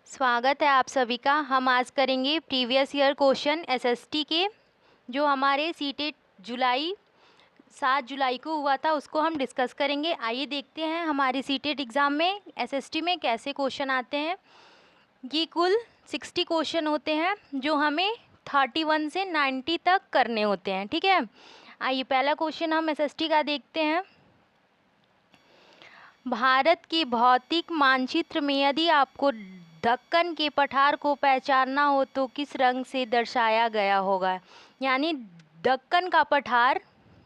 स्वागत है आप सभी का। हम आज करेंगे प्रीवियस ईयर क्वेश्चन एसएसटी के, जो हमारे सीटेट 7 जुलाई को हुआ था, उसको हम डिस्कस करेंगे। आइए देखते हैं हमारे सीटेट एग्ज़ाम में एसएसटी में कैसे क्वेश्चन आते हैं। ये कुल 60 क्वेश्चन होते हैं जो हमें 31 से 90 तक करने होते हैं, ठीक है। आइए पहला क्वेश्चन हम एसएसटी का देखते हैं। भारत के भौतिक मानचित्र में यदि आपको दक्कन के पठार को पहचानना हो तो किस रंग से दर्शाया गया होगा। यानी दक्कन का पठार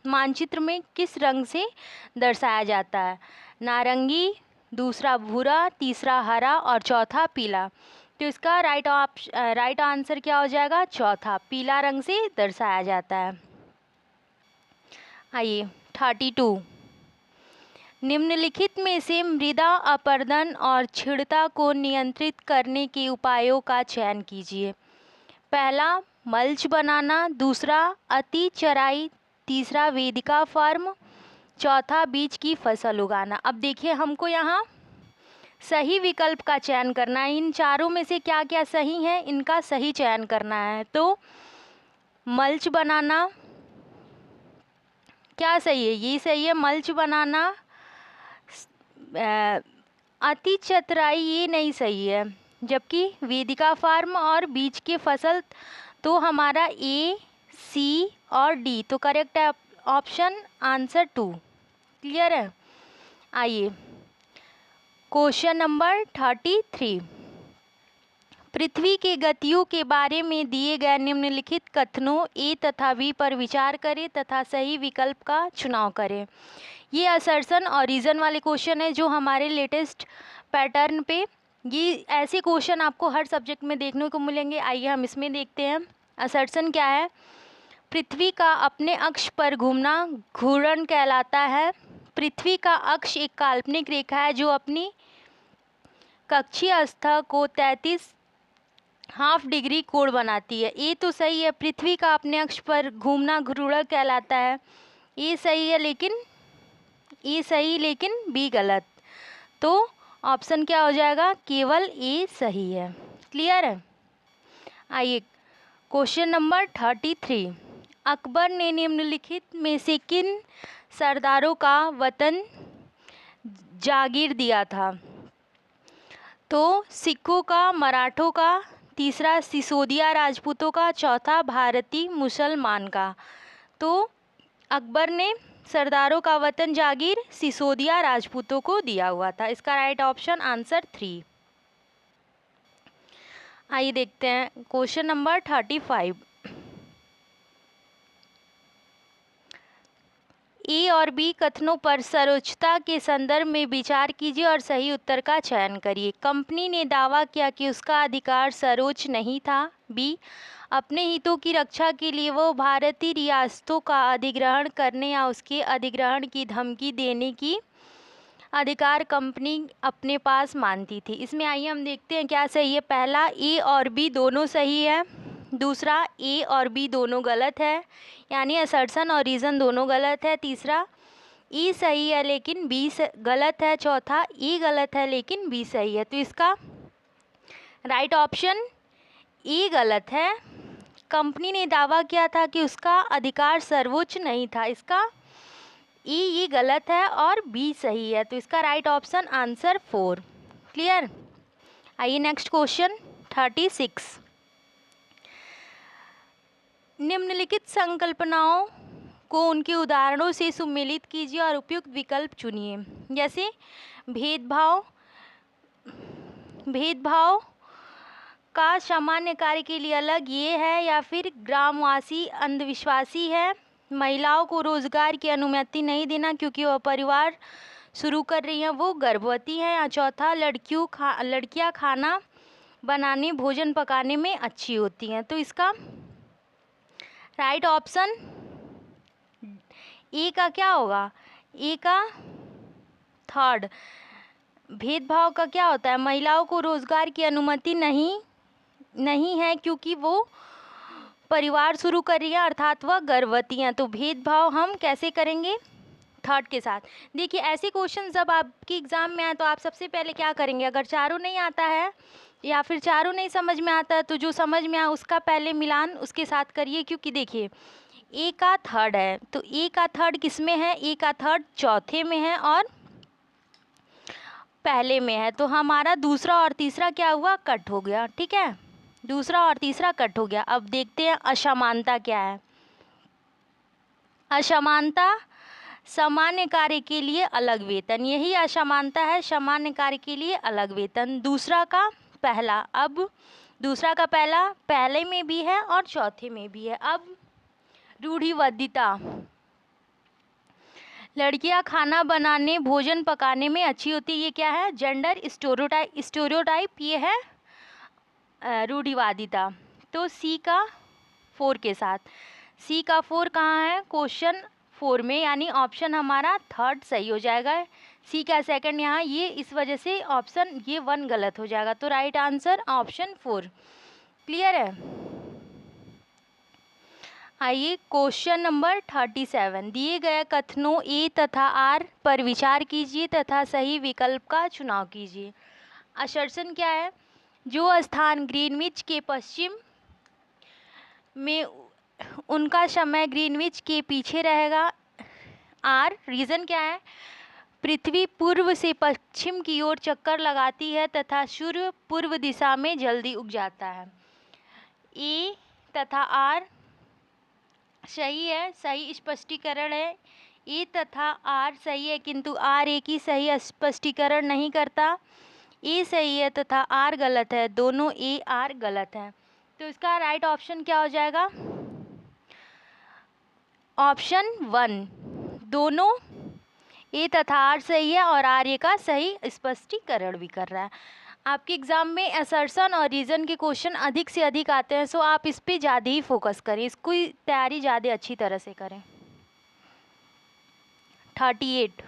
मानचित्र में किस रंग से दर्शाया जाता है। नारंगी, दूसरा भूरा, तीसरा हरा और चौथा पीला। तो इसका राइट आंसर क्या हो जाएगा? चौथा, पीला रंग से दर्शाया जाता है। आइए 32, निम्नलिखित में से मृदा अपरदन और क्षीणता को नियंत्रित करने के उपायों का चयन कीजिए। पहला, मल्च बनाना, दूसरा अति चराई, तीसरा वेदिका फार्म, चौथा बीज की फसल उगाना। अब देखिए हमको यहाँ सही विकल्प का चयन करना है। इन चारों में से क्या क्या सही है, इनका सही चयन करना है। तो मल्च बनाना क्या सही है? ये सही है, मल्च बनाना। अति चतुराई ये नहीं सही है, जबकि वेदिका फार्म और बीज की फसल तो हमारा ए, सी और डी। तो करेक्ट है ऑप्शन आंसर 2। क्लियर है। आइए क्वेश्चन नंबर 33, पृथ्वी के गतियों के बारे में दिए गए निम्नलिखित कथनों ए तथा बी पर विचार करें तथा सही विकल्प का चुनाव करें। ये असर्शन और रीज़न वाले क्वेश्चन है जो हमारे लेटेस्ट पैटर्न पे, ये ऐसे क्वेश्चन आपको हर सब्जेक्ट में देखने को मिलेंगे। आइए हम इसमें देखते हैं। असर्शन क्या है? पृथ्वी का अपने अक्ष पर घूमना घूर्णन कहलाता है। पृथ्वी का अक्ष एक काल्पनिक रेखा है जो अपनी कक्षीय सतह को 33 डिग्री कोण बनाती है। ये तो सही है, पृथ्वी का अपने अक्ष पर घूमना घूर्णन कहलाता है। ये सही है, लेकिन ए सही, लेकिन बी गलत। तो ऑप्शन क्या हो जाएगा? केवल ए सही है। क्लियर है। आइए क्वेश्चन नंबर 33, अकबर ने निम्नलिखित में से किन सरदारों का वतन जागीर दिया था? तो सिखों का, मराठों का, तीसरा सिसोदिया राजपूतों का, चौथा भारतीय मुसलमान का। तो अकबर ने सरदारों का वतन जागीर सिसोदिया राजपूतों को दिया हुआ था। इसका राइट ऑप्शन आंसर 3। आइए देखते हैं क्वेश्चन नंबर 35, ए और बी कथनों पर सर्वोच्चता के संदर्भ में विचार कीजिए और सही उत्तर का चयन करिए। कंपनी ने दावा किया कि उसका अधिकार सर्वोच्च नहीं था। बी, अपने हितों की रक्षा के लिए वो भारतीय रियासतों का अधिग्रहण करने या उसके अधिग्रहण की धमकी देने की अधिकार कंपनी अपने पास मानती थी। इसमें आइए हम देखते हैं क्या सही है। पहला, ए और बी दोनों सही है। दूसरा, ए और बी दोनों गलत है, यानी असर्शन और रीज़न दोनों गलत है। तीसरा, ई सही है लेकिन बी गलत है। चौथा, ई गलत है लेकिन बी सही है। तो इसका राइट ऑप्शन ई गलत है। कंपनी ने दावा किया था कि उसका अधिकार सर्वोच्च नहीं था। इसका ई ये गलत है और बी सही है। तो इसका राइट ऑप्शन आंसर 4। क्लियर। आइए नेक्स्ट क्वेश्चन 36, निम्नलिखित संकल्पनाओं को उनके उदाहरणों से सुमेलित कीजिए और उपयुक्त विकल्प चुनिए। जैसे भेदभाव का सामान्य कार्य के लिए अलग ये है, या फिर ग्रामवासी अंधविश्वासी है। महिलाओं को रोजगार की अनुमति नहीं देना क्योंकि वह परिवार शुरू कर रही हैं, वो गर्भवती हैं। या चौथा, लड़कियां खाना बनाने, भोजन पकाने में अच्छी होती हैं। तो इसका राइट ऑप्शन ए का क्या होगा? ए का थर्ड, भेदभाव का क्या होता है? महिलाओं को रोजगार की अनुमति नहीं है क्योंकि वो परिवार शुरू कर रही है, अर्थात वह गर्भवती हैं। तो भेदभाव हम कैसे करेंगे? थर्ड के साथ। देखिए ऐसे क्वेश्चन जब आपके एग्ज़ाम में आए तो आप सबसे पहले क्या करेंगे? अगर चारों नहीं आता है या फिर चारों नहीं समझ में आता है तो जो समझ में आए उसका पहले मिलान उसके साथ करिए, क्योंकि देखिए ए का थर्ड है तो ए का थर्ड किस में है, ए का थर्ड चौथे में है और पहले में है, तो हमारा दूसरा और तीसरा क्या हुआ, कट हो गया। ठीक है, दूसरा और तीसरा कट हो गया। अब देखते हैं असमानता क्या है। असमानता सामान्य कार्य के लिए अलग वेतन, यही असमानता है, सामान्य कार्य के लिए अलग वेतन। दूसरा का पहला, अब दूसरा का पहला पहले में भी है और चौथे में भी है। अब रूढ़िवादिता, लड़कियां खाना बनाने भोजन पकाने में अच्छी होती है, ये क्या है, जेंडर स्टेरियोटाइप, ये है रूढ़िवादिता। तो सी का 4 के साथ, सी का 4 कहाँ है, क्वेश्चन 4 में, यानी ऑप्शन हमारा थर्ड सही हो जाएगा। सी का सेकंड यहाँ, ये इस वजह से ऑप्शन ये 1 गलत हो जाएगा, तो राइट आंसर ऑप्शन 4। क्लियर है। आइए क्वेश्चन नंबर 37, दिए गए कथनों ए तथा आर पर विचार कीजिए तथा सही विकल्प का चुनाव कीजिए। असर्शन क्या है, जो स्थान ग्रीनविच के पश्चिम में उनका समय ग्रीनविच के पीछे रहेगा। आर रीज़न क्या है, पृथ्वी पूर्व से पश्चिम की ओर चक्कर लगाती है तथा सूर्य पूर्व दिशा में जल्दी उग जाता है। ए तथा आर सही है, सही स्पष्टीकरण है। ए तथा आर सही है, किंतु आर ए की सही स्पष्टीकरण नहीं करता। ए सही है तथा आर गलत है, दोनों ए आर गलत है। तो इसका राइट ऑप्शन क्या हो जाएगा, ऑप्शन 1, दोनों ए तथा आर सही है और आर ए का सही स्पष्टीकरण भी कर रहा है। आपके एग्ज़ाम में असर्शन और रीज़न के क्वेश्चन अधिक से अधिक आते हैं, सो आप इस पे ज़्यादा ही फोकस करें, इसको तैयारी ज़्यादा अच्छी तरह से करें। 38,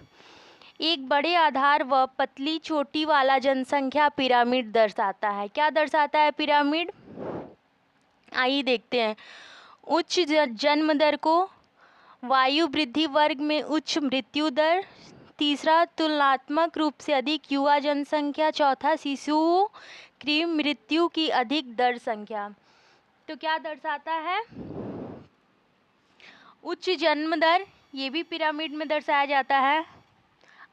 एक बड़े आधार व पतली चोटी वाला जनसंख्या पिरामिड दर्शाता है, क्या दर्शाता है पिरामिड, आइए देखते हैं। उच्च जन्म दर को, वायु वृद्धि वर्ग में उच्च मृत्यु दर, तीसरा तुलनात्मक रूप से अधिक युवा जनसंख्या, चौथा शिशुओं की मृत्यु की अधिक दर संख्या। तो क्या दर्शाता है, उच्च जन्म दर, ये भी पिरामिड में दर्शाया जाता है।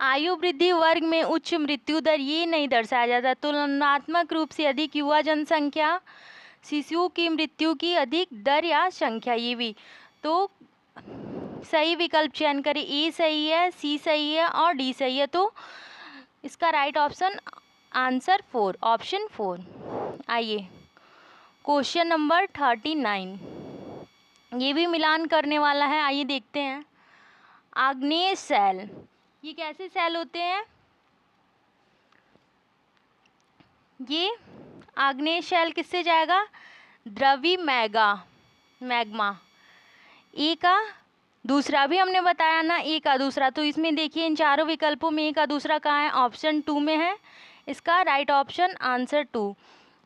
आयु वृद्धि वर्ग में उच्च मृत्यु दर, ये नहीं दर्शाया जाता। तुलनात्मक रूप से अधिक युवा जनसंख्या, शिशुओं की मृत्यु की अधिक दर या संख्या, ये भी। तो सही विकल्प चयन करें, ए सही है, सी सही है और डी सही है, तो इसका राइट ऑप्शन आंसर 4, ऑप्शन 4। आइए क्वेश्चन नंबर 39, ये भी मिलान करने वाला है, आइए देखते हैं। आग्नेय सेल, ये कैसे सेल होते हैं, ये आग्नेय सेल किससे जाएगा, द्रवी मैग्मा। ए का दूसरा भी हमने बताया ना, ए का दूसरा, तो इसमें देखिए इन चारों विकल्पों में ए का दूसरा कहाँ है, ऑप्शन 2 में है, इसका राइट ऑप्शन आंसर 2।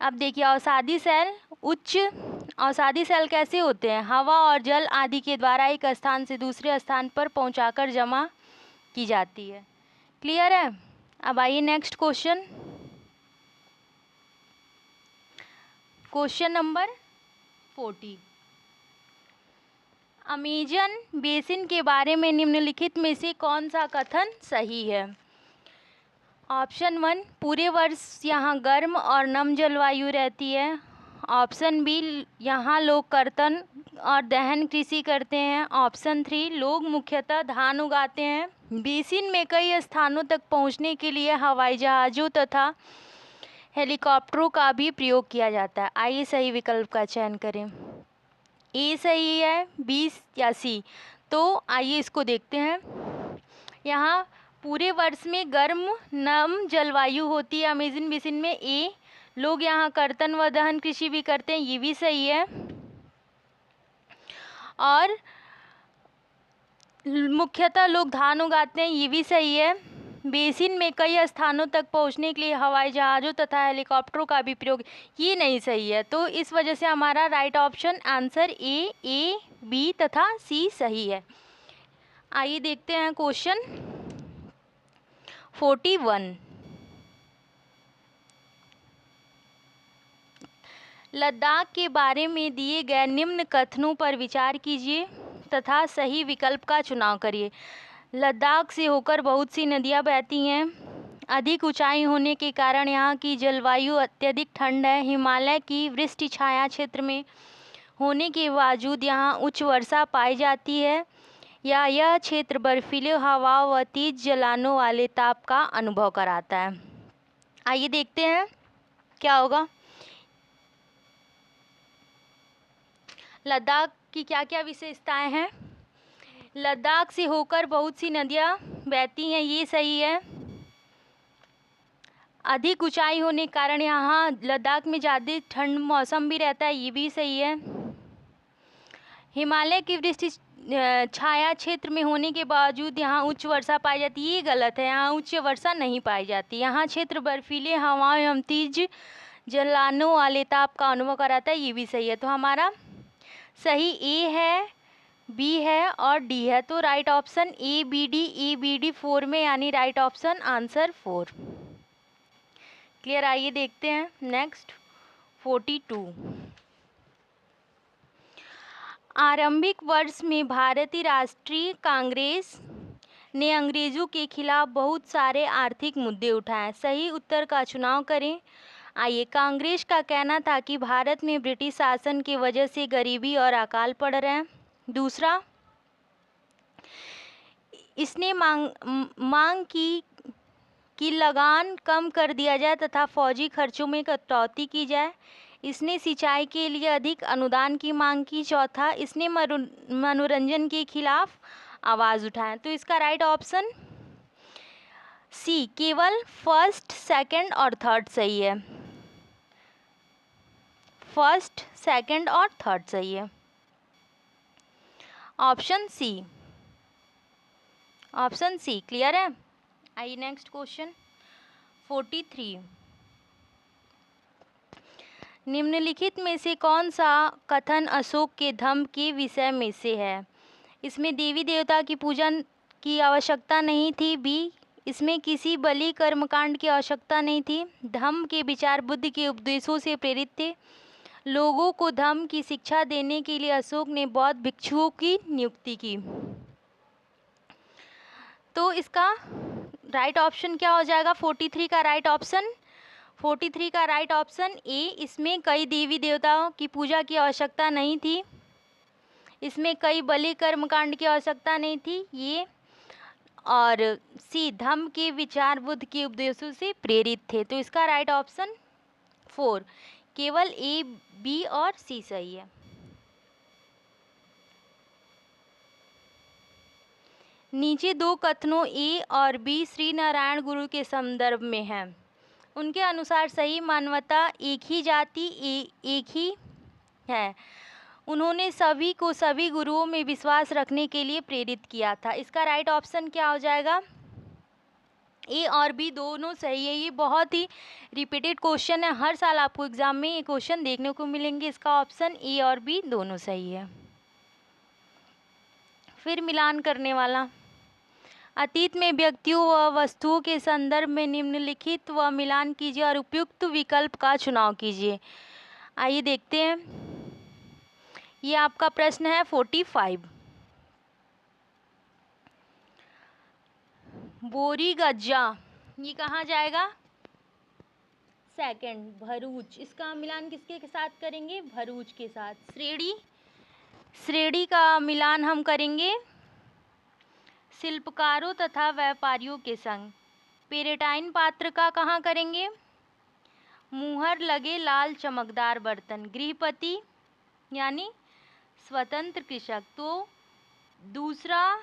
अब देखिए अवसादी सेल, उच्च अवसादी सेल कैसे होते हैं, हवा और जल आदि के द्वारा एक स्थान से दूसरे स्थान पर पहुंचाकर जमा की जाती है। क्लियर है। अब आइए next question, question number 40, Amazon basin के बारे में निम्नलिखित में से कौन सा कथन सही है। ऑप्शन 1, पूरे वर्ष यहाँ गर्म और नम जलवायु रहती है। ऑप्शन बी, यहाँ लोग कर्तन और दहन कृषि करते हैं। ऑप्शन 3, लोग मुख्यतः धान उगाते हैं। बेसिन में कई स्थानों तक पहुँचने के लिए हवाई जहाज़ों तथा हेलीकॉप्टरों का भी प्रयोग किया जाता है। आइए सही विकल्प का चयन करें, ए सही है, बी या सी। तो आइए इसको देखते हैं। यहाँ पूरे वर्ष में गर्म नम जलवायु होती है अमेजन बेसिन में, ए। लोग यहाँ कर्तन व दहन कृषि भी करते हैं, ये भी सही है। और मुख्यतः लोग धान उगाते हैं, ये भी सही है। बेसिन में कई स्थानों तक पहुंचने के लिए हवाई जहाज़ों तथा हेलीकॉप्टरों का भी प्रयोग, ये नहीं सही है। तो इस वजह से हमारा right option answer A, B तथा सी सही है। आइए देखते हैं क्वेश्चन 41, लद्दाख के बारे में दिए गए निम्न कथनों पर विचार कीजिए तथा सही विकल्प का चुनाव करिए। लद्दाख से होकर बहुत सी नदियाँ बहती हैं। अधिक ऊंचाई होने के कारण यहाँ की जलवायु अत्यधिक ठंड है। हिमालय की वृष्टि छाया क्षेत्र में होने के बावजूद यहाँ उच्च वर्षा पाई जाती है, या यह क्षेत्र बर्फीले हवाओं व तेज जलानों वाले ताप का अनुभव कराता है। आइए देखते हैं क्या होगा। लद्दाख की क्या क्या विशेषताएं हैं। लद्दाख से होकर बहुत सी नदियाँ बहती हैं, ये सही है। अधिक ऊंचाई होने के कारण यहाँ लद्दाख में ज़्यादा ठंड मौसम भी रहता है, ये भी सही है। हिमालय की वृष्टि छाया क्षेत्र में होने के बावजूद यहाँ उच्च वर्षा पाई जाती है, ये गलत है। यहाँ उच्च वर्षा नहीं पाई जाती। यहाँ क्षेत्र बर्फीले हवाओं एवं तेज जलानों वाले ताप का अनुभव कराता है, ये भी सही है। तो हमारा सही ए है, बी है और डी है। तो right option A B D 4 में, यानी राइट ऑप्शन आंसर 4। क्लियर। आइए देखते हैं नेक्स्ट 42। आरंभिक वर्ष में भारतीय राष्ट्रीय कांग्रेस ने अंग्रेजों के खिलाफ बहुत सारे आर्थिक मुद्दे उठाए। सही उत्तर का चुनाव करें। आइए, कांग्रेस का कहना था कि भारत में ब्रिटिश शासन की वजह से गरीबी और अकाल पड़ रहे हैं। दूसरा, इसने मांग की कि लगान कम कर दिया जाए तथा फौजी खर्चों में कटौती की जाए। इसने सिंचाई के लिए अधिक अनुदान की मांग की। चौथा, इसने मनोरंजन के खिलाफ आवाज़ उठाए। तो इसका राइट ऑप्शन सी, केवल फर्स्ट, सेकंड और थर्ड सही है। फर्स्ट, सेकंड और थर्ड सही है। Option C, option C clear है। आइए नेक्स्ट क्वेश्चन 43। निम्नलिखित में से कौन सा कथन अशोक के धम्म के विषय में से है। इसमें देवी देवता की पूजा की आवश्यकता नहीं थी। बी, इसमें किसी बलि कर्मकांड की आवश्यकता नहीं थी। धम्म के विचार बुद्ध के उपदेशों से प्रेरित थे। लोगों को धम्म की शिक्षा देने के लिए अशोक ने बौद्ध भिक्षुओं की नियुक्ति की। तो इसका राइट ऑप्शन क्या हो जाएगा। 43 का राइट ऑप्शन, 43 का राइट ऑप्शन ए, इसमें कई देवी देवताओं की पूजा की आवश्यकता नहीं थी। इसमें कई बलि कर्मकांड की आवश्यकता नहीं थी, ये। और सी, धम्म के विचार बुद्ध के उपदेशों से प्रेरित थे। तो इसका राइट ऑप्शन 4, केवल ए, बी और सी सही है। नीचे दो कथनों ए और बी श्री नारायण गुरु के संदर्भ में हैं। उनके अनुसार सही मानवता एक ही जाति एक ही है। उन्होंने सभी को सभी गुरुओं में विश्वास रखने के लिए प्रेरित किया था। इसका राइट ऑप्शन क्या हो जाएगा। ए और बी दोनों सही है। ये बहुत ही रिपीटेड क्वेश्चन है, हर साल आपको एग्जाम में ये क्वेश्चन देखने को मिलेंगे। इसका ऑप्शन ए और बी दोनों सही है। फिर मिलान करने वाला, अतीत में व्यक्तियों व वस्तुओं के संदर्भ में निम्नलिखित व मिलान कीजिए और उपयुक्त विकल्प का चुनाव कीजिए। आइए देखते हैं। ये आपका प्रश्न है 45। बोरी गज्जा, ये कहाँ जाएगा। सेकंड, भरूच। इसका मिलान किसके साथ करेंगे, भरूच के साथ। श्रेणी का मिलान हम करेंगे शिल्पकारों तथा व्यापारियों के संग। पेरेटाइन पात्र का कहाँ करेंगे, मुहर लगे लाल चमकदार बर्तन। गृहपति यानी स्वतंत्र कृषक। तो दूसरा,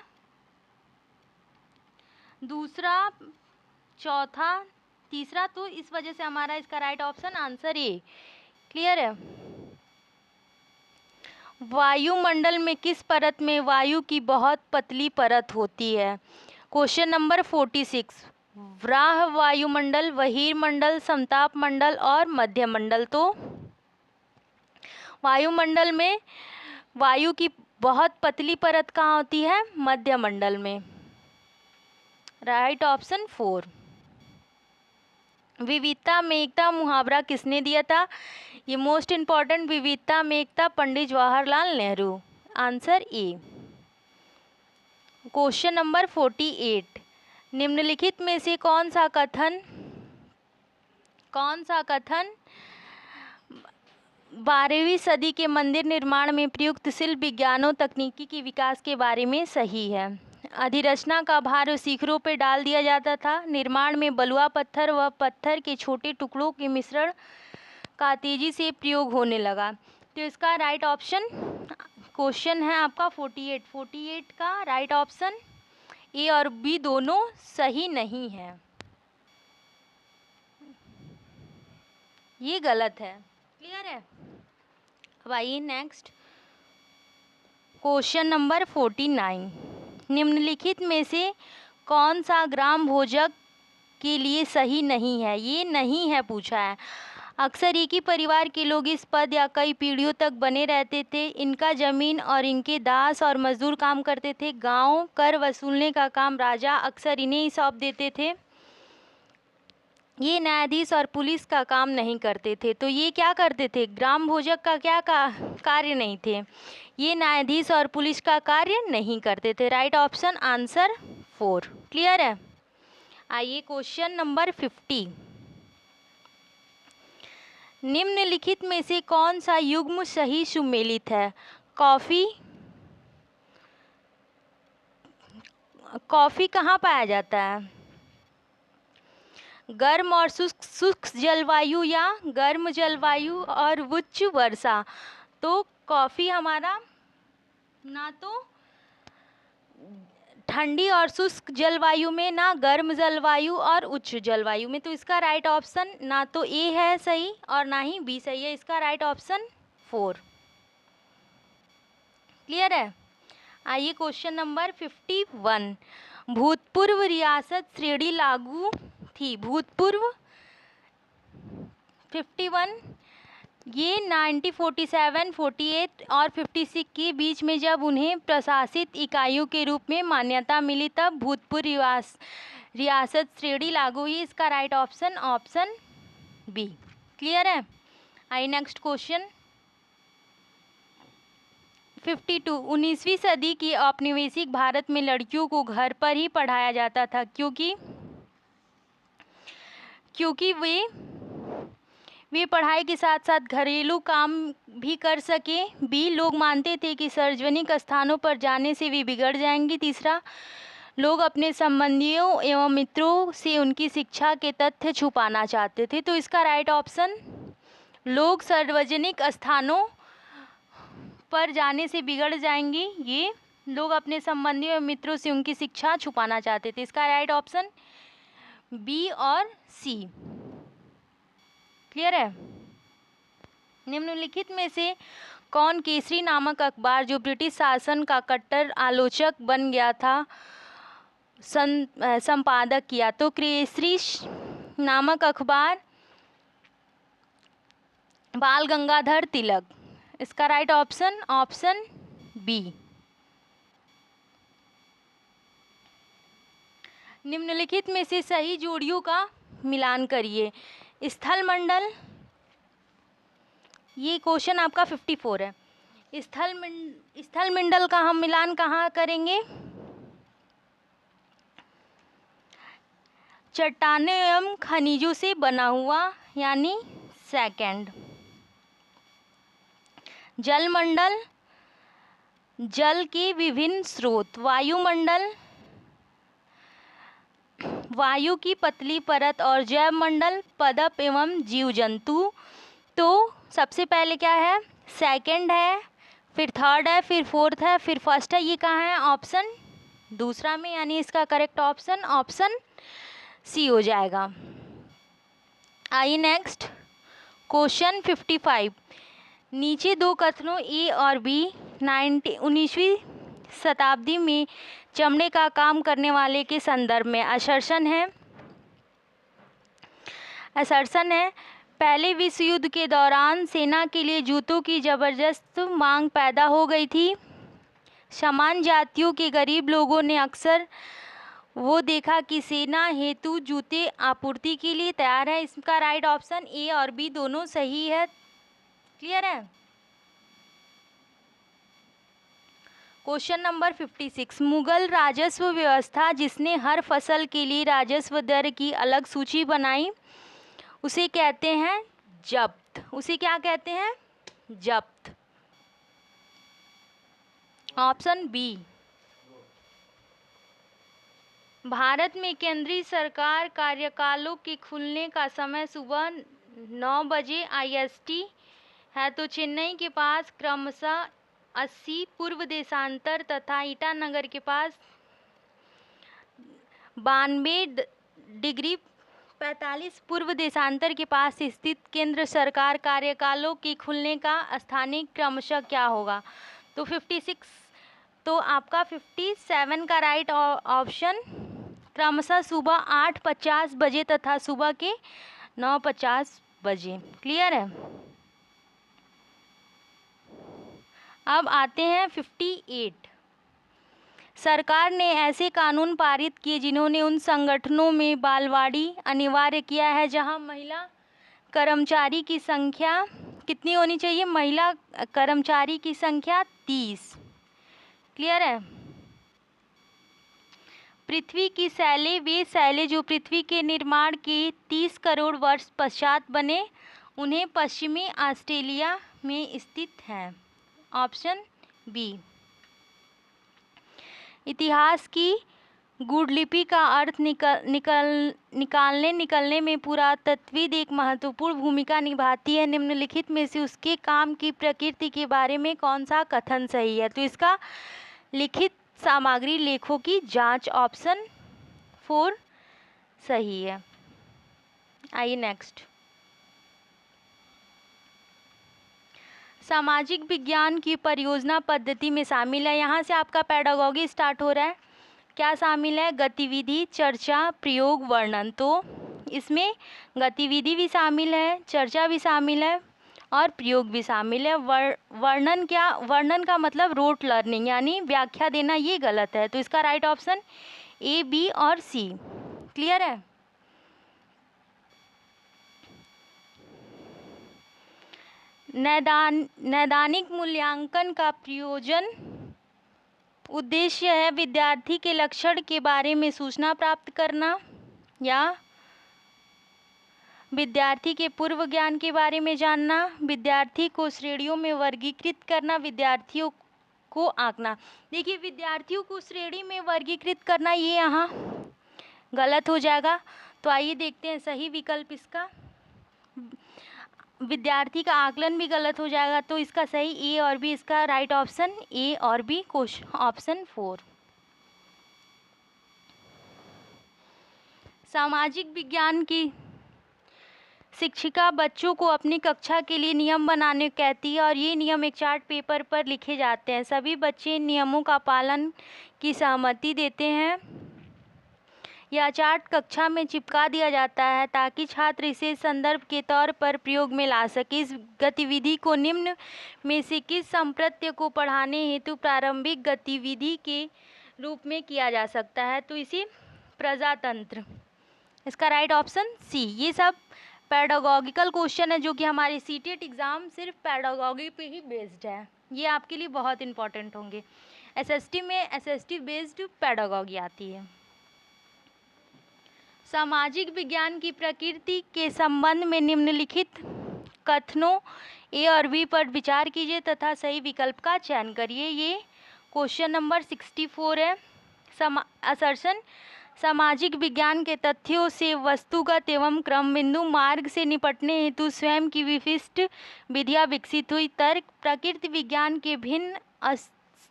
चौथा, तीसरा। तो इस वजह से हमारा इसका राइट ऑप्शन आंसर ए। क्लियर है। वायुमंडल में किस परत में वायु की बहुत पतली परत होती है। Question number 46। व्राह वायुमंडल, बहिर्मंडल, समताप मंडल और मध्य मंडल। तो वायुमंडल में वायु की बहुत पतली परत कहाँ होती है, मध्य मंडल में। Right option 4। विविधता में एकता मुहावरा किसने दिया था? ये मोस्ट इम्पॉर्टेंट, विविधता में एकता, Pandit Jawaharlal Nehru. Answer A. Question number 48, निम्नलिखित में से कौन सा कथन 12वीं सदी के मंदिर निर्माण में प्रयुक्त शिल्प विज्ञानों तकनीकी के विकास के बारे में सही है? अधिरचना का भार शिखरों पर डाल दिया जाता था। निर्माण में बलुआ पत्थर व पत्थर के छोटे टुकड़ों के मिश्रण का तेजी से प्रयोग होने लगा। तो इसका राइट ऑप्शन, क्वेश्चन है आपका 48 का राइट ऑप्शन ए और बी दोनों सही नहीं है, ये गलत है। क्लियर है? अब आइए नेक्स्ट, क्वेश्चन नंबर 49, निम्नलिखित में से कौन सा ग्राम भोजक के लिए सही नहीं है? ये नहीं है पूछा है। अक्सर एक ही परिवार के लोग इस पद या कई पीढ़ियों तक बने रहते थे। इनका जमीन और इनके दास और मजदूर काम करते थे। गांव कर वसूलने का काम राजा अक्सर इन्हें ही सौंप देते थे। ये न्यायाधीश और पुलिस का काम नहीं करते थे। तो ये क्या करते थे? ग्राम भोजक का क्या कार्य नहीं थे, ये न्यायाधीश और पुलिस का कार्य नहीं करते थे। Right option answer 4। क्लियर है? आइए क्वेश्चन नंबर 50, निम्नलिखित में से कौन सा युग्म सही सुमेलित है? कॉफी कहाँ पाया जाता है? गर्म और शुष्क जलवायु या गर्म जलवायु और उच्च वर्षा? तो कॉफ़ी हमारा ना तो ठंडी और शुष्क जलवायु में, ना गर्म जलवायु और उच्च जलवायु में। तो इसका राइट ऑप्शन ना तो ए है सही और ना ही बी सही है। इसका राइट ऑप्शन 4। क्लियर है? आइए क्वेश्चन नंबर 51, भूतपूर्व रियासत श्रेणी लागू थी। भूतपूर्व 51, ये 1947, 48 और 56 के बीच में जब उन्हें प्रशासित इकाइयों के रूप में मान्यता मिली तब भूतपूर्व रियासत श्रेणी लागू हुई। इसका right option option B. Clear है? आइए नेक्स्ट क्वेश्चन 52, 19वीं सदी की औपनिवेशिक भारत में लड़कियों को घर पर ही पढ़ाया जाता था क्योंकि वे पढ़ाई के साथ साथ घरेलू काम भी कर सके। बी, लोग मानते थे कि सार्वजनिक स्थानों पर जाने से वे बिगड़ जाएंगी। तीसरा, लोग अपने संबंधियों एवं मित्रों से उनकी शिक्षा के तथ्य छुपाना चाहते थे। तो इसका राइट ऑप्शन, लोग सार्वजनिक स्थानों पर जाने से बिगड़ जाएंगी, ये लोग अपने संबंधियों एवं मित्रों से उनकी शिक्षा छुपाना चाहते थे। इसका राइट ऑप्शन बी और सी। क्लियर है? निम्नलिखित में से कौन केसरी नामक अखबार, जो ब्रिटिश शासन का कट्टर आलोचक बन गया था, संपादक किया? तो केसरी नामक अखबार बाल गंगाधर तिलक। इसका राइट ऑप्शन ऑप्शन बी। निम्नलिखित में से सही जोड़ियों का मिलान करिए। स्थल मंडल, ये क्वेश्चन आपका 54 है। स्थल मंडल का हम मिलान कहाँ करेंगे? चट्टानें एवं खनिजों से बना हुआ, यानी सेकंड। जलमंडल, जल के विभिन्न स्रोत। वायुमंडल, वायु की पतली परत। और जैव मंडल, पादप एवं जीव जंतु। तो सबसे पहले क्या है? सेकंड है, फिर थर्ड है, फिर फोर्थ है, फिर फर्स्ट है। ये कहाँ है? ऑप्शन दूसरा में, यानी इसका करेक्ट ऑप्शन ऑप्शन सी हो जाएगा। आइए नेक्स्ट क्वेश्चन 55, नीचे दो कथनों ए और बी 19वीं शताब्दी में चमड़े का काम करने वाले के संदर्भ में असर्शन है। पहले विश्व युद्ध के दौरान सेना के लिए जूतों की जबरदस्त मांग पैदा हो गई थी। समान जातियों के गरीब लोगों ने अक्सर वो देखा कि सेना हेतु जूते आपूर्ति के लिए तैयार है। इसका राइट ऑप्शन ए और बी दोनों सही है। क्लियर है। क्वेश्चन नंबर 56, मुगल राजस्व व्यवस्था जिसने हर फसल के लिए राजस्व दर की अलग सूची बनाई उसे कहते हैं जब्त। उसे क्या कहते हैं? जब्त। Option B. भारत में केंद्रीय सरकार कार्यकालों के खुलने का समय सुबह 9 बजे IST है, तो चेन्नई के पास क्रमशः 80 पूर्व देशांतर तथा ईटानगर के पास 92 डिग्री 45 पूर्व देशांतर के पास स्थित केंद्र सरकार कार्यकालों के खुलने का स्थानीय क्रमशः क्या होगा? तो 56, तो आपका 57 का राइट ऑप्शन क्रमशः सुबह 8:50 बजे तथा सुबह के 9:50 बजे। क्लियर है। अब आते हैं 58, सरकार ने ऐसे कानून पारित किए जिन्होंने उन संगठनों में बालवाड़ी अनिवार्य किया है जहां महिला कर्मचारी की संख्या कितनी होनी चाहिए? महिला कर्मचारी की संख्या 30। क्लियर है। पृथ्वी की शैलें वे शैलें जो पृथ्वी के निर्माण के 30 करोड़ वर्ष पश्चात बने, उन्हें पश्चिमी ऑस्ट्रेलिया में स्थित हैं। Option B. इतिहास की गुड़लिपि का अर्थ निकालने में पुरातत्वविद एक महत्वपूर्ण भूमिका निभाती है। निम्नलिखित में से उसके काम की प्रकृति के बारे में कौन सा कथन सही है? तो इसका लिखित सामग्री लेखों की जांच। ऑप्शन 4 सही है। आइए नेक्स्ट, सामाजिक विज्ञान की परियोजना पद्धति में शामिल है। यहाँ से आपका पेडागॉजी स्टार्ट हो रहा है। क्या शामिल है? गतिविधि, चर्चा, प्रयोग, वर्णन। तो इसमें गतिविधि भी शामिल है, चर्चा भी शामिल है और प्रयोग भी शामिल है। वर्णन क्या? वर्णन का मतलब रोट लर्निंग यानी व्याख्या देना, ये गलत है। तो इसका राइट ऑप्शन A, B और C। क्लियर है। नैदानिक मूल्यांकन का प्रयोजन उद्देश्य है विद्यार्थी के लक्षण के बारे में सूचना प्राप्त करना या विद्यार्थी के पूर्व ज्ञान के बारे में जानना, विद्यार्थी को श्रेणियों में वर्गीकृत करना, विद्यार्थियों को आंकना। देखिए, विद्यार्थियों को श्रेणी में वर्गीकृत करना ये यहाँ गलत हो जाएगा। तो आइए देखते हैं सही विकल्प इसका। विद्यार्थी का आकलन भी गलत हो जाएगा। तो इसका सही A और B, इसका राइट ऑप्शन A और B, ऑप्शन 4। सामाजिक विज्ञान की शिक्षिका बच्चों को अपनी कक्षा के लिए नियम बनाने कहती है और ये नियम एक चार्ट पेपर पर लिखे जाते हैं। सभी बच्चे इन नियमों का पालन की सहमति देते हैं। यह चार्ट कक्षा में चिपका दिया जाता है ताकि छात्र इसे संदर्भ के तौर पर प्रयोग में ला सके। इस गतिविधि को निम्न में से किस संप्रत्य को पढ़ाने हेतु प्रारंभिक गतिविधि के रूप में किया जा सकता है? तो इसी प्रजातंत्र। इसका राइट ऑप्शन C। ये सब पेडागॉगिकल क्वेश्चन है जो कि हमारे सीटेट एग्ज़ाम सिर्फ पेडागॉगी पे ही बेस्ड है। ये आपके लिए बहुत इंपॉर्टेंट होंगे। SST में SST बेस्ड पेडागॉगी आती है। सामाजिक विज्ञान की प्रकृति के संबंध में निम्नलिखित कथनों A और B पर विचार कीजिए तथा सही विकल्प का चयन करिए। ये क्वेश्चन नंबर 64 है। असर्शन, सामाजिक विज्ञान के तथ्यों से वस्तुगत एवं क्रम बिंदु मार्ग से निपटने हेतु स्वयं की विशिष्ट विधियाँ विकसित हुई। तर्क, प्रकृति विज्ञान के भिन्न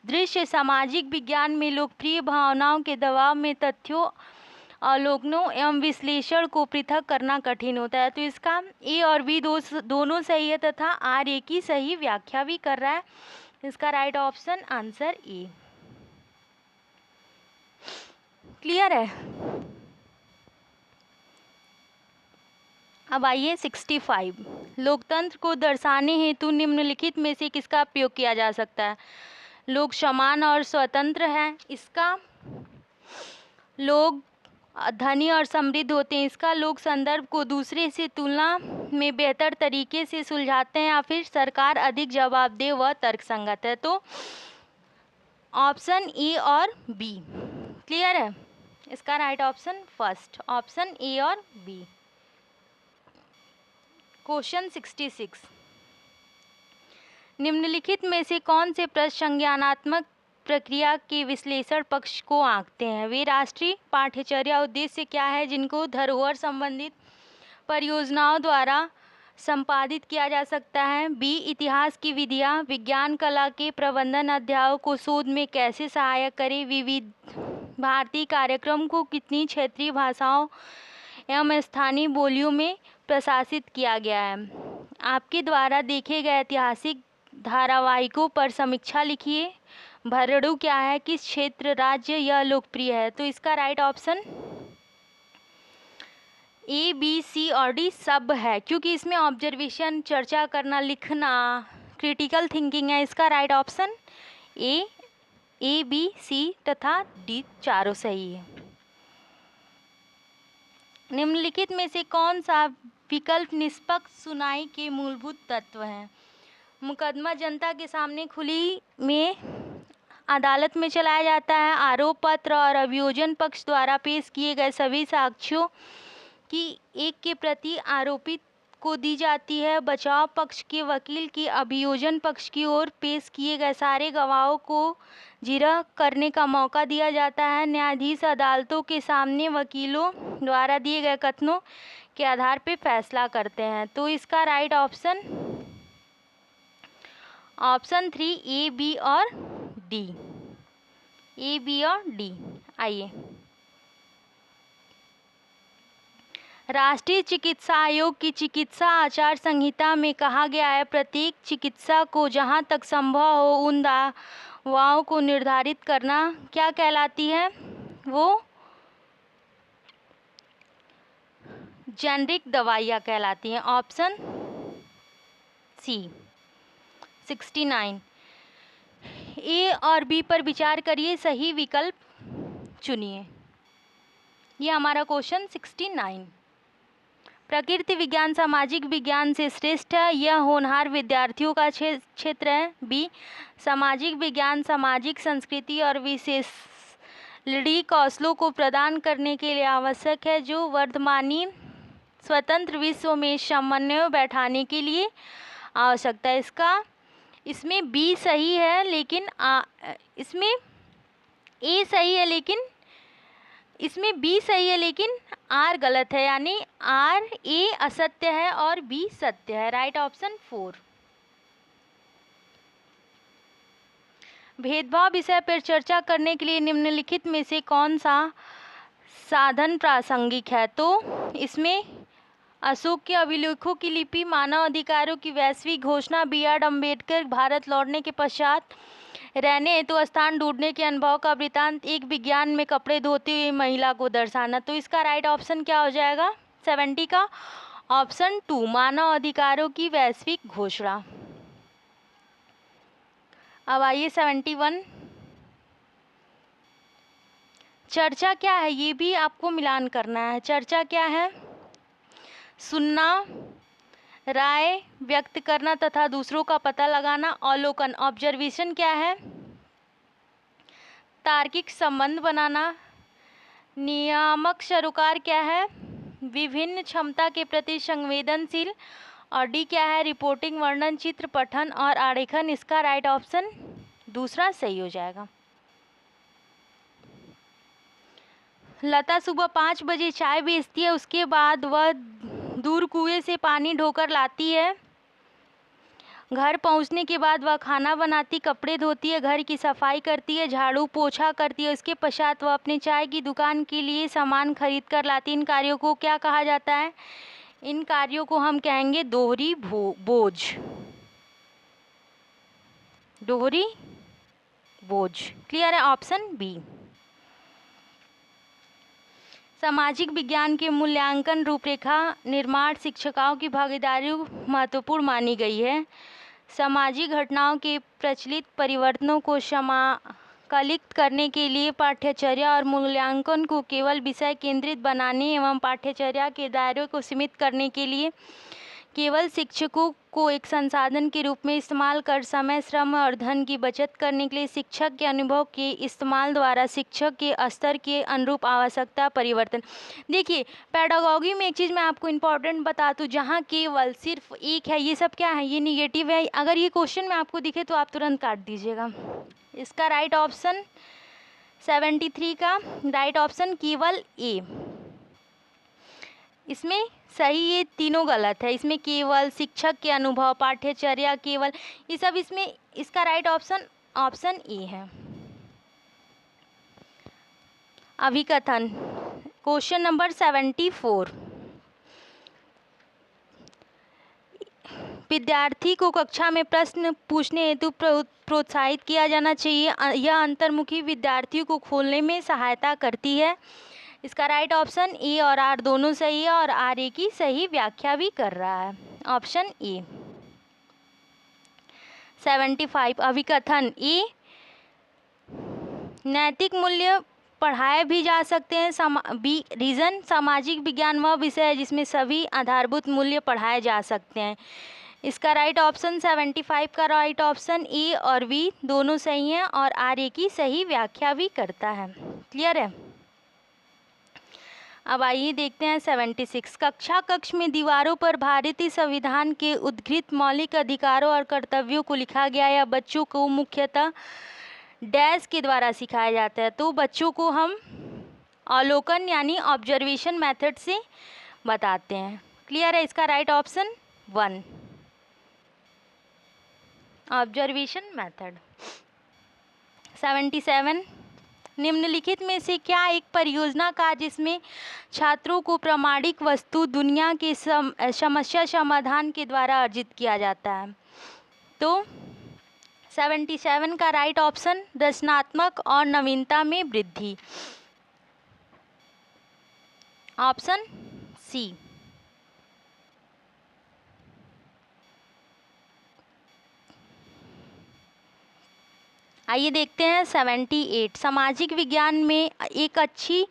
दृश्य सामाजिक विज्ञान में लोकप्रिय भावनाओं के दबाव में तथ्यों, अवलोकनों एवं विश्लेषण को पृथक करना कठिन होता है। तो इसका A और B दोनों सही है तथा R की सही व्याख्या भी कर रहा है। इसका right option answer A। Clear है। अब आइए 65, लोकतंत्र को दर्शाने हेतु निम्नलिखित में से किसका प्रयोग किया जा सकता है? लोग समान और स्वतंत्र हैं। इसका लोग धनी और समृद्ध होते हैं, इसका लोग संदर्भ को दूसरे से तुलना में बेहतर तरीके से सुलझाते हैं, या फिर सरकार अधिक जवाबदेह व तर्कसंगत है। तो ऑप्शन ए और बी। क्लियर है? इसका right option first, option A और बी। क्वेश्चन 66, निम्नलिखित में से कौन से प्रश्न संज्ञानात्मक प्रक्रिया के विश्लेषण पक्ष को आंकते हैं? वे राष्ट्रीय पाठ्यचर्या उद्देश्य क्या है जिनको धरोहर संबंधित परियोजनाओं द्वारा संपादित किया जा सकता है? बी, इतिहास की विधियाँ विज्ञान कला के प्रबंधन अध्यायों को शोध में कैसे सहायक करें? विविध भारती कार्यक्रम को कितनी क्षेत्रीय भाषाओं एवं स्थानीय बोलियों में प्रशासित किया गया है? आपके द्वारा देखे गए ऐतिहासिक धारावाहिकों पर समीक्षा लिखिए। भरड़ू क्या है? किस क्षेत्र राज्य यह लोकप्रिय है? तो इसका राइट ऑप्शन ए, बी, सी और डी सब है, क्योंकि इसमें ऑब्जर्वेशन, चर्चा करना, लिखना, क्रिटिकल थिंकिंग है। इसका राइट ऑप्शन ए, बी, सी तथा डी चारों सही है। निम्नलिखित में से कौन सा विकल्प निष्पक्ष सुनवाई के मूलभूत तत्व हैं? मुकदमा जनता के सामने खुली में अदालत में चलाया जाता है। आरोप पत्र और अभियोजन पक्ष द्वारा पेश किए गए सभी साक्ष्यों की एक के प्रति आरोपित को दी जाती है। बचाव पक्ष के वकील की अभियोजन पक्ष की ओर पेश किए गए सारे गवाहों को जिरह करने का मौका दिया जाता है। न्यायाधीश अदालतों के सामने वकीलों द्वारा दिए गए कथनों के आधार पर फैसला करते हैं। तो इसका राइट ऑप्शन ऑप्शन 3, ए, बी और डी। ए, बी और डी। आइए, राष्ट्रीय चिकित्सा आयोग की चिकित्सा आचार संहिता में कहा गया है प्रत्येक चिकित्सा को जहां तक संभव हो उन दवाओं को निर्धारित करना क्या कहलाती है? वो जेनरिक दवाइयाँ कहलाती हैं। Option C. 69, ए और बी पर विचार करिए, सही विकल्प चुनिए। ये हमारा क्वेश्चन 69। प्रकृति विज्ञान सामाजिक विज्ञान से श्रेष्ठ है, यह होनहार विद्यार्थियों का क्षेत्र है। बी, सामाजिक विज्ञान सामाजिक संस्कृति और विशेषणीय कौशलों को प्रदान करने के लिए आवश्यक है जो वर्तमानी स्वतंत्र विश्व में समन्वय बैठाने के लिए आवश्यकता है। इसमें बी सही है, लेकिन इसमें ए सही है, लेकिन इसमें बी सही है, लेकिन आर गलत है, यानी आर, ए असत्य है और बी सत्य है। Right option 4। भेदभाव विषय पर चर्चा करने के लिए निम्नलिखित में से कौन सा साधन प्रासंगिक है? तो इसमें अशोक के अभिलेखों की लिपि, मानव अधिकारों की वैश्विक घोषणा, बी आर अम्बेडकर भारत लौटने के पश्चात रहने हेतु स्थान ढूंढने के अनुभव का वृतांत, एक विज्ञान में कपड़े धोती हुई महिला को दर्शाना। तो इसका राइट ऑप्शन क्या हो जाएगा 70 का? ऑप्शन 2, मानव अधिकारों की वैश्विक घोषणा। अब आइए 71, चर्चा क्या है ये भी आपको मिलान करना है। चर्चा क्या है? सुनना, राय व्यक्त करना तथा दूसरों का पता लगाना। अवलोकन ऑब्जर्वेशन क्या है? तार्किक संबंध बनाना। नियामक सरोकार क्या है? विभिन्न क्षमता के प्रति संवेदनशील। और डी क्या है? रिपोर्टिंग, वर्णन, चित्र, पठन और आरेखन। इसका राइट ऑप्शन दूसरा सही हो जाएगा। लता सुबह 5 बजे चाय बेचती है, उसके बाद वह दूर कुएं से पानी ढोकर लाती है। घर पहुंचने के बाद वह खाना बनाती, कपड़े धोती है, घर की सफाई करती है, झाड़ू पोछा करती है। उसके पश्चात वह अपने चाय की दुकान के लिए सामान खरीद कर लाती। इन कार्यों को क्या कहा जाता है? इन कार्यों को हम कहेंगे दोहरी बोझ। दोहरी बोझ। क्लियर है? Option B. सामाजिक विज्ञान के मूल्यांकन रूपरेखा निर्माण शिक्षकों की भागीदारी महत्वपूर्ण मानी गई है। सामाजिक घटनाओं के प्रचलित परिवर्तनों को कलित करने के लिए पाठ्यचर्या और मूल्यांकन को केवल विषय केंद्रित बनाने एवं पाठ्यचर्या के दायरे को सीमित करने के लिए केवल शिक्षकों को एक संसाधन के रूप में इस्तेमाल कर समय, श्रम और धन की बचत करने के लिए शिक्षक के अनुभव के इस्तेमाल द्वारा शिक्षक के स्तर के अनुरूप आवश्यकता परिवर्तन। देखिए, पेडागॉजी में एक चीज़ मैं आपको इम्पोर्टेंट बता दूँ, जहाँ केवल सिर्फ एक है, ये सब क्या है, ये निगेटिव है। अगर ये क्वेश्चन में आपको दिखे तो आप तुरंत काट दीजिएगा। इसका राइट ऑप्शन 73 का राइट ऑप्शन केवल ए। इसमें सही ये तीनों गलत है। इसमें केवल, शिक्षक के अनुभव, पाठ्यचर्या, केवल, ये सब इसमें, इसका राइट ऑप्शन ऑप्शन ए है। अभिकथन, क्वेश्चन नंबर 74। विद्यार्थी को कक्षा में प्रश्न पूछने हेतु प्रोत्साहित किया जाना चाहिए। यह अंतर्मुखी विद्यार्थियों को खोलने में सहायता करती है। इसका राइट ऑप्शन ए और आर दोनों सही है और आर ए की सही व्याख्या भी कर रहा है, ऑप्शन ए। 75 अभिकथन ए, नैतिक मूल्य पढ़ाए भी जा सकते हैं। बी रीजन, सामाजिक विज्ञान वह विषय है जिसमें सभी आधारभूत मूल्य पढ़ाए जा सकते हैं। इसका राइट ऑप्शन 75 का राइट ऑप्शन ए और बी दोनों सही हैं और आर ए की सही व्याख्या भी करता है। क्लियर है। अब आइए देखते हैं 76। कक्षा कक्ष में दीवारों पर भारतीय संविधान के उद्धृत मौलिक अधिकारों और कर्तव्यों को लिखा गया या बच्चों को मुख्यतः डैश के द्वारा सिखाया जाता है। तो बच्चों को हम अवलोकन यानी ऑब्जर्वेशन मेथड से बताते हैं। क्लियर है। इसका राइट ऑप्शन 1, ऑब्जर्वेशन मेथड। 77 निम्नलिखित में से क्या एक परियोजना का जिसमें छात्रों को प्रामाणिक वस्तु दुनिया के समस्या समाधान के द्वारा अर्जित किया जाता है। तो 77 का राइट ऑप्शन रचनात्मक और नवीनता में वृद्धि, ऑप्शन सी। आइए देखते हैं 78। सामाजिक विज्ञान में एक अच्छी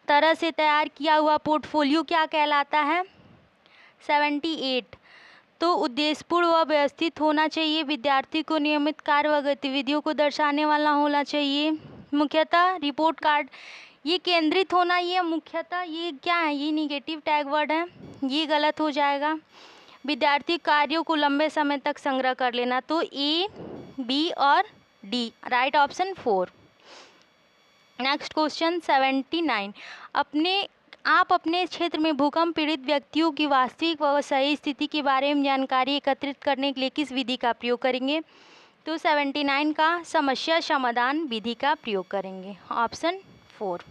तरह से तैयार किया हुआ पोर्टफोलियो क्या कहलाता है। 78 तो उद्देश्यपूर्ण व व्यवस्थित होना चाहिए, विद्यार्थी को नियमित कार्य व गतिविधियों को दर्शाने वाला होना चाहिए, मुख्यतः रिपोर्ट कार्ड, ये केंद्रित होना, ये मुख्यतः, ये क्या है, ये निगेटिव टैग वर्ड है, ये गलत हो जाएगा। विद्यार्थी कार्यों को लंबे समय तक संग्रह कर लेना, तो ए, बी और D, right option 4। Next question 79। आप अपने क्षेत्र में भूकंप पीड़ित व्यक्तियों की वास्तविक व सही स्थिति के बारे में जानकारी एकत्रित करने के लिए किस विधि का प्रयोग करेंगे। तो 79 का समस्या समाधान विधि का प्रयोग करेंगे, ऑप्शन 4।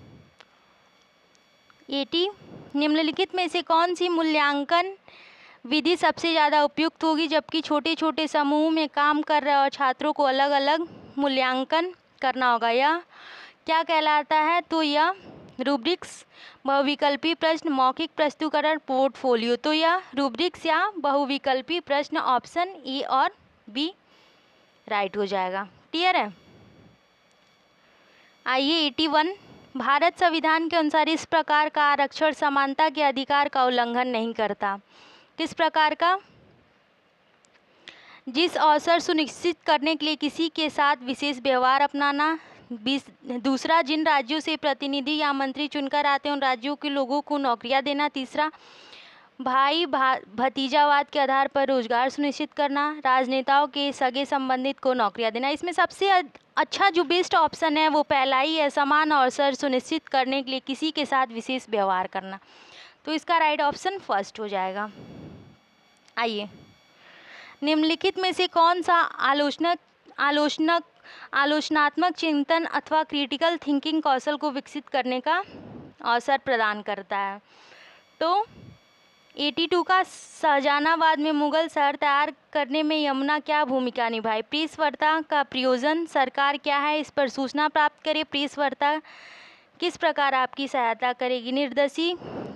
80 निम्नलिखित में से कौन सी मूल्यांकन विधि सबसे ज़्यादा उपयुक्त होगी जबकि छोटे छोटे समूह में काम कर रहे और छात्रों को अलग अलग मूल्यांकन करना होगा। यह क्या कहलाता है। तो यह रूब्रिक्स, बहुविकल्पी प्रश्न, मौखिक प्रस्तुतिकरण, पोर्टफोलियो। तो यह रूब्रिक्स या बहुविकल्पी प्रश्न, ऑप्शन ए और बी राइट हो जाएगा। क्लियर है। आइए 81। भारत संविधान के अनुसार इस प्रकार का आरक्षण समानता के अधिकार का उल्लंघन नहीं करता। किस प्रकार का। जिस अवसर सुनिश्चित करने के लिए किसी के साथ विशेष व्यवहार अपनाना। दूसरा, जिन राज्यों से प्रतिनिधि या मंत्री चुनकर आते हैं उन राज्यों के लोगों को नौकरियां देना। तीसरा, भाई भतीजावाद के आधार पर रोजगार सुनिश्चित करना। राजनेताओं के सगे संबंधित को नौकरियां देना। इसमें सबसे अच्छा जो बेस्ट ऑप्शन है वो पहला ही है, समान अवसर सुनिश्चित करने के लिए किसी के साथ विशेष व्यवहार करना। तो इसका राइट ऑप्शन फर्स्ट हो जाएगा। आइए, निम्नलिखित में से कौन सा आलोचनात्मक चिंतन अथवा क्रिटिकल थिंकिंग कौशल को विकसित करने का अवसर प्रदान करता है। तो 82 का शाहजहानाबाद में मुगल शहर तैयार करने में यमुना क्या भूमिका निभाई। प्रेस वार्ता का प्रयोजन सरकार क्या है, इस पर सूचना प्राप्त करें। प्रेस वार्ता किस प्रकार आपकी सहायता करेगी। निर्देशी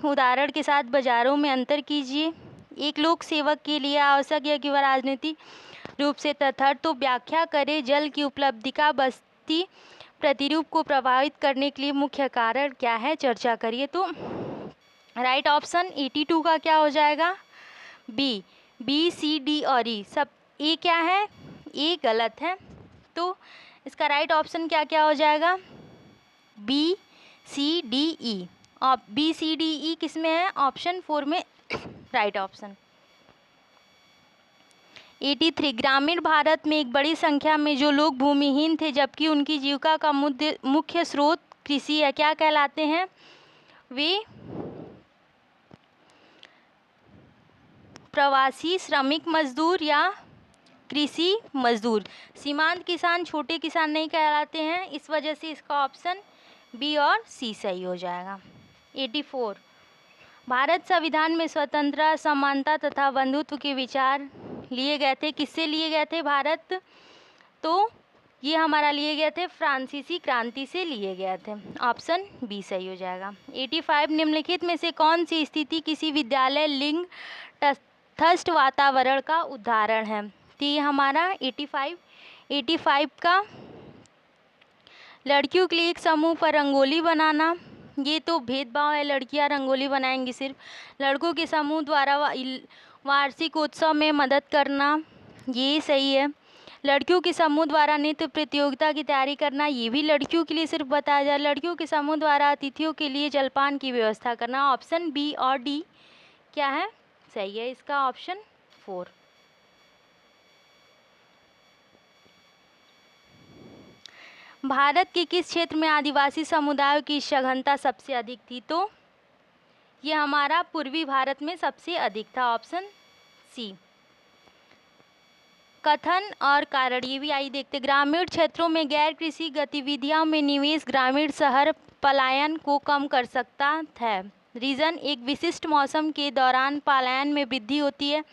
उदाहरण के साथ बाजारों में अंतर कीजिए। एक लोक सेवक के लिए आवश्यक है कि वह राजनीतिक रूप से तटस्थ। तो व्याख्या करें। जल की उपलब्धि का बस्ती प्रतिरूप को प्रभावित करने के लिए मुख्य कारण क्या है, चर्चा करिए। तो राइट ऑप्शन 82 का क्या हो जाएगा, बी। बी, सी, डी और ई सब ए क्या है, ए गलत है। तो इसका राइट ऑप्शन क्या क्या हो जाएगा, बी, सी, डी, ई। और बी, सी, डी, ई किस में है, ऑप्शन 4 में राइट ऑप्शन। 83 ग्रामीण भारत में एक बड़ी संख्या में जो लोग भूमिहीन थे जबकि उनकी जीविका का मुख्य स्रोत कृषि है, क्या कहलाते हैं वे, प्रवासी श्रमिक मजदूर या कृषि मजदूर। सीमांत किसान छोटे किसान नहीं कहलाते हैं, इस वजह से इसका ऑप्शन बी और सी सही हो जाएगा। 84 भारत संविधान में स्वतंत्रता, समानता तथा बंधुत्व के विचार लिए गए थे, किससे लिए गए थे भारत, तो ये हमारा लिए गए थे फ्रांसीसी क्रांति से लिए गए थे, ऑप्शन बी सही हो जाएगा। 85 निम्नलिखित में से कौन सी स्थिति किसी विद्यालय लिंग तटस्थ वातावरण का उदाहरण है, तो ये हमारा 85 का लड़कियों के लिए एक समूह पर रंगोली बनाना, ये तो भेदभाव है, लड़कियां रंगोली बनाएंगी सिर्फ। लड़कों के समूह द्वारा वार्षिक उत्सव में मदद करना, ये सही है। लड़कियों के समूह द्वारा नृत्य प्रतियोगिता की तैयारी करना, ये भी लड़कियों के लिए सिर्फ बताया जाए। लड़कियों के समूह द्वारा अतिथियों के लिए जलपान की व्यवस्था करना, ऑप्शन बी और डी क्या है, सही है इसका ऑप्शन 4। भारत के किस क्षेत्र में आदिवासी समुदायों की सघनता सबसे अधिक थी, तो ये हमारा पूर्वी भारत में सबसे अधिक था, ऑप्शन सी। कथन और कारण, ये भी आई देखते। ग्रामीण क्षेत्रों में गैर कृषि गतिविधियों में निवेश ग्रामीण शहर पलायन को कम कर सकता है। रीज़न, एक विशिष्ट मौसम के दौरान पलायन में वृद्धि होती है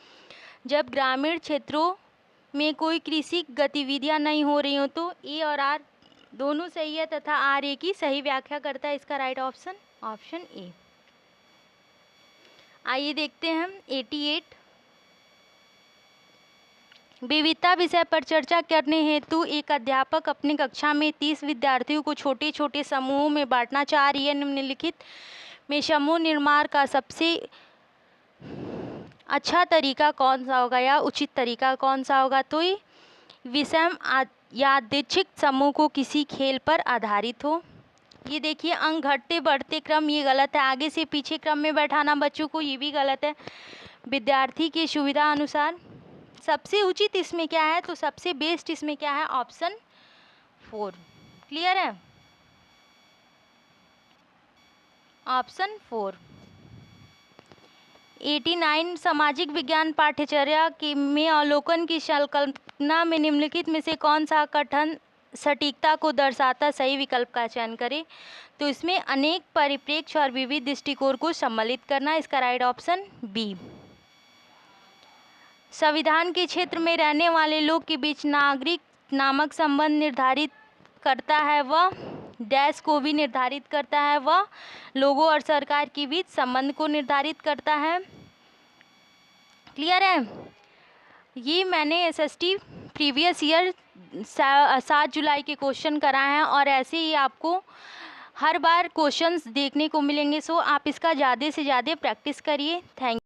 जब ग्रामीण क्षेत्रों में कोई कृषि गतिविधियां नहीं हो रही हो। तो ए और आर दोनों सही है तथा आर ए की सही व्याख्या करता है, इसका राइट ऑप्शन ऑप्शन ए। आइए देखते हैं 88 विविधता विषय पर चर्चा करने हेतु एक अध्यापक अपनी कक्षा में 30 विद्यार्थियों को छोटे छोटे समूहों में बांटना चाह रही है। निम्नलिखित में समूह निर्माण का सबसे अच्छा तरीका कौन सा होगा या उचित तरीका कौन सा होगा, तो ये विषम यादृच्छिक समूह को किसी खेल पर आधारित हो। ये देखिए अंक घटते बढ़ते क्रम, ये गलत है। आगे से पीछे क्रम में बैठाना बच्चों को, ये भी गलत है। विद्यार्थी की सुविधा अनुसार सबसे उचित इसमें क्या है, तो सबसे बेस्ट इसमें क्या है, ऑप्शन 4। क्लियर है, ऑप्शन 4। 89 सामाजिक विज्ञान पाठ्यचर्या के में अवलोकन की संकल्पना में निम्नलिखित में से कौन सा कथन सटीकता को दर्शाता, सही विकल्प का चयन करें, तो इसमें अनेक परिप्रेक्ष्य और विविध दृष्टिकोण को सम्मिलित करना, इसका राइट ऑप्शन बी। संविधान के क्षेत्र में रहने वाले लोग के बीच नागरिक नामक संबंध निर्धारित करता है, वह डैश को भी निर्धारित करता है, वह लोगों और सरकार के बीच संबंध को निर्धारित करता है। क्लियर है, ये मैंने एसएसटी प्रीवियस ईयर 7 जुलाई के क्वेश्चन कराए हैं और ऐसे ही आपको हर बार क्वेश्चंस देखने को मिलेंगे। सो आप इसका ज़्यादा से ज़्यादा प्रैक्टिस करिए। थैंक